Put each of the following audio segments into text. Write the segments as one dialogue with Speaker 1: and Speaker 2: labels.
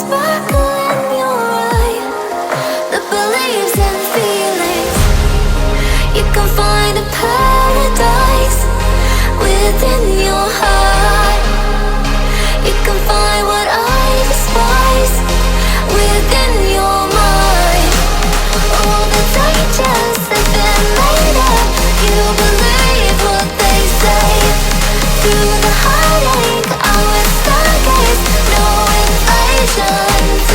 Speaker 1: sparkle in your eye that believes in feelings. You can find a paradise within your heart. You can find what I despise within your mind. All the dangers have been made up. You believe what they say. Through the heartache, I will stargaze. No invasions.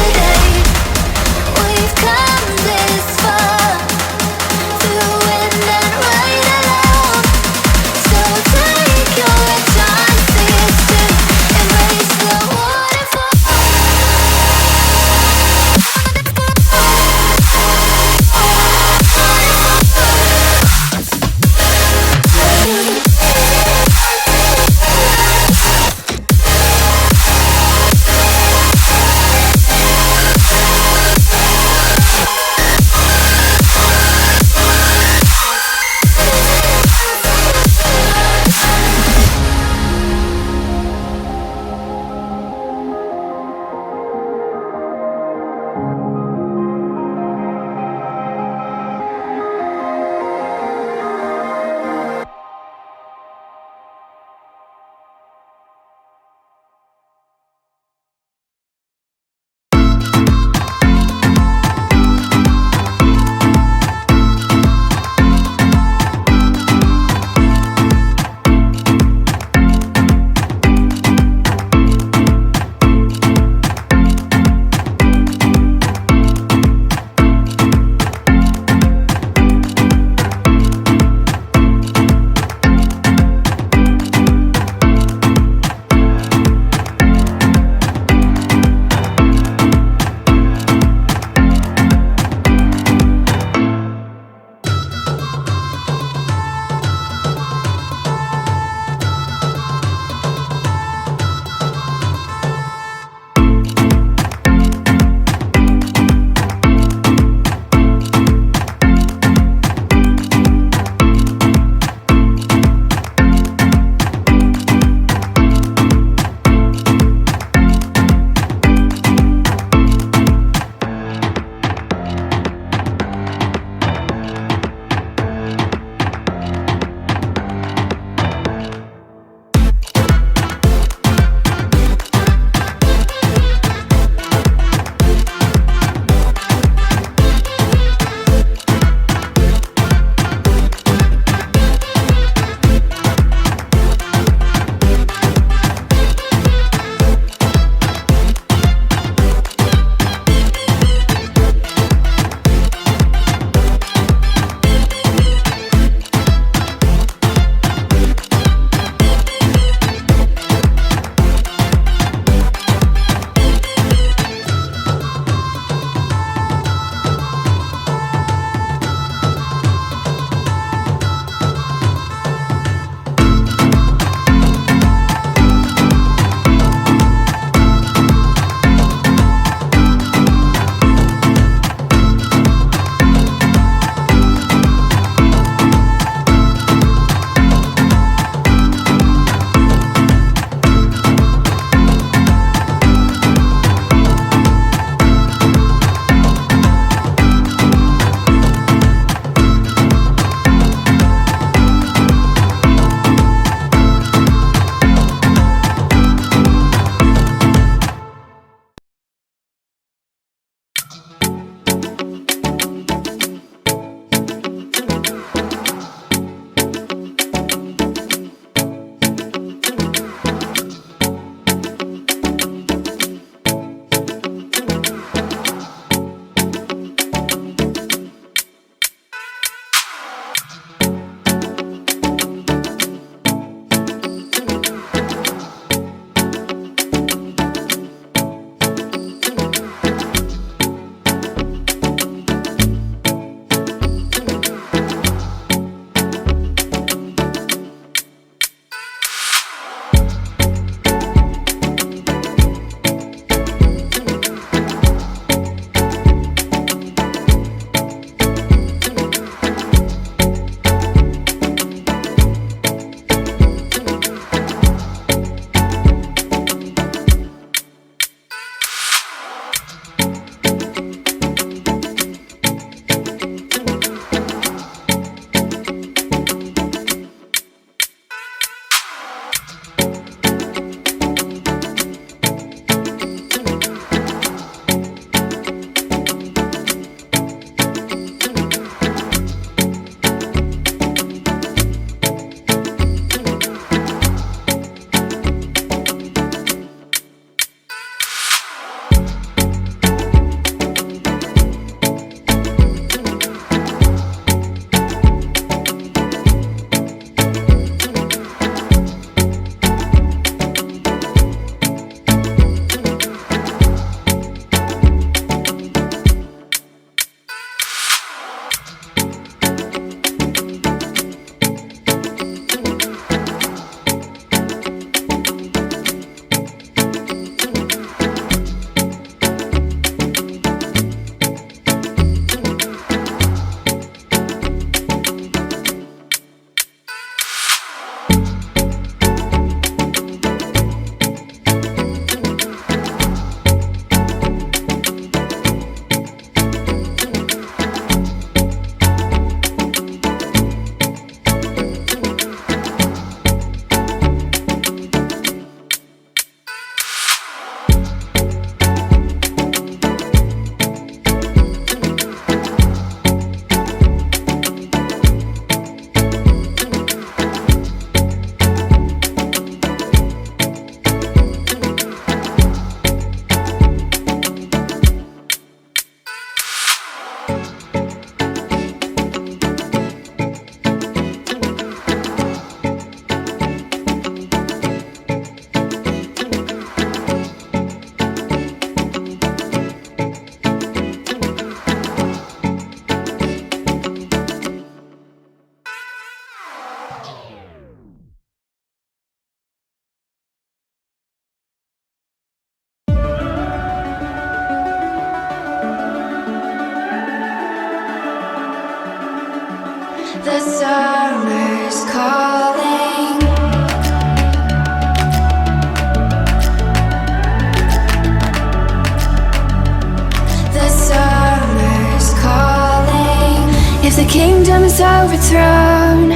Speaker 1: kingdom is overthrown.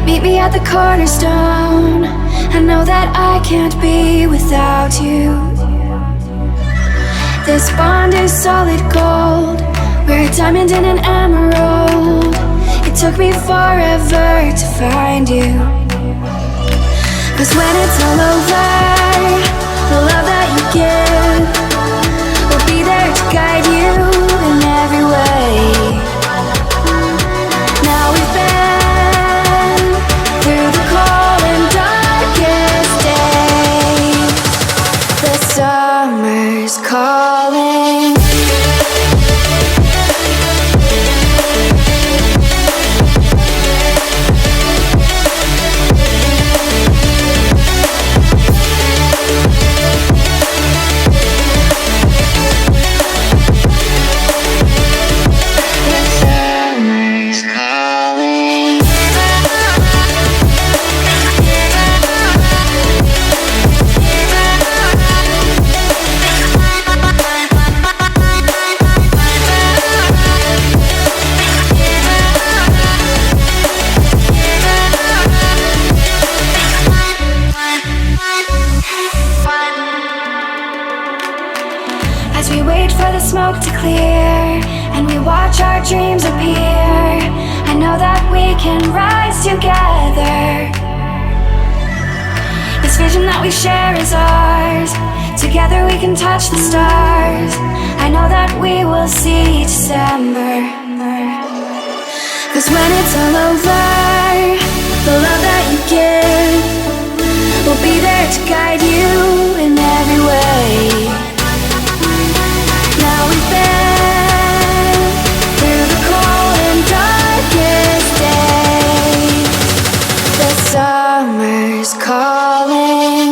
Speaker 1: Meet me at the cornerstone. I know that I can't be without you. This bond is solid gold. We're a diamond and an emerald. It took me forever to find you. 'Cause when it's all over, the love that you give will be there to guide you in every way. Now we've been through the cold and darkest days. The summer's calling. As we wait for the smoke to clear and we watch our dreams appear, I know that we can rise together. This vision that we share is ours. Together we can touch the stars. I know that we will see December. 'Cause when it's all over, the love that you give will be there to guide you in every way. Now we've been through the cold and darkest days. The summer's calling.